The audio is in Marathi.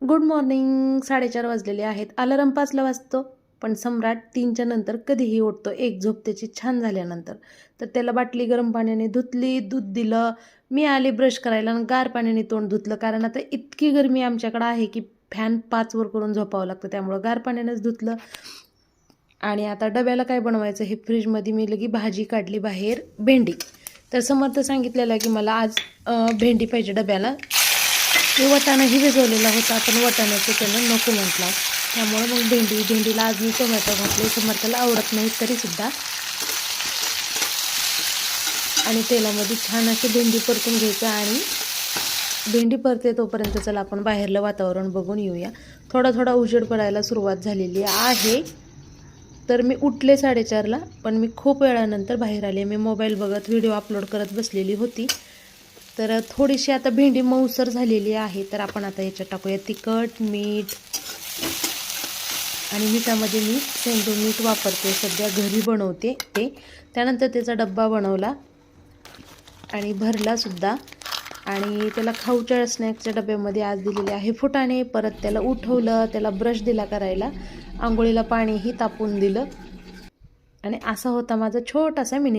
Good morning. 4:30 वाजलेले आहेत. अलार्म 5ला वाजतो, पण सम्राट 3च्या नंतर कधीही उठतो, एक झोप त्याची छान झाल्यानंतर. तर त्याला बाटली गरम पाण्याने धुतली, दूध दिलं. मी आले ब्रश करायला आणि गार पाण्याने तोंड धुतलं, कारण आता इतकी गरमी आमच्याकडं आहे की फॅन 5वर करून झोपावं लागतं, त्यामुळं गार पाण्यानेच धुतलं. आणि आता डब्याला काय बनवायचं हे फ्रीजमध्ये मी लगी भाजी काढली बाहेर, भेंडी. तर समर्थ सांगितलेलं की मला आज भेंडी पाहिजे डब्याला. मी वाटाणाही भिजवलेला होता, पण वाटाण्याचं त्यानं नको म्हटला, त्यामुळे मग भेंडीला आज मी टोमॅटो घातले. समर्थाला आवडत नाही तरीसुद्धा. आणि तेलामध्ये छान अशी भेंडी परतून घ्यायचं. आणि भेंडी परते तोपर्यंत चला आपण बाहेरलं वातावरण बघून येऊया. थोडा थोडा उजेड पडायला सुरुवात झालेली आहे. तर मी उठले 4:30ला, पण मी खूप वेळानंतर बाहेर आले. मी मोबाईल बघत व्हिडिओ अपलोड करत बसलेली होती. तर थोडीशी आता भेंडी मऊसर झालेली आहे. तर आपण आता याच्यात टाकूया तिखट, मीठ. आणि मिठामध्ये मी सेंधव मीठ वापरते, सध्या घरी बनवते ते. त्यानंतर त्याचा डब्बा बनवला आणि भरलासुद्धा. आणि त्याला खाऊच्या स्नॅक्सच्या डब्यामध्ये आज दिलेले आहे फुटाणे. परत त्याला उठवलं, त्याला ब्रश दिला करायला, आंघोळीला पाणीही तापून दिलं. आणि असा होता माझा छोटासा मिनी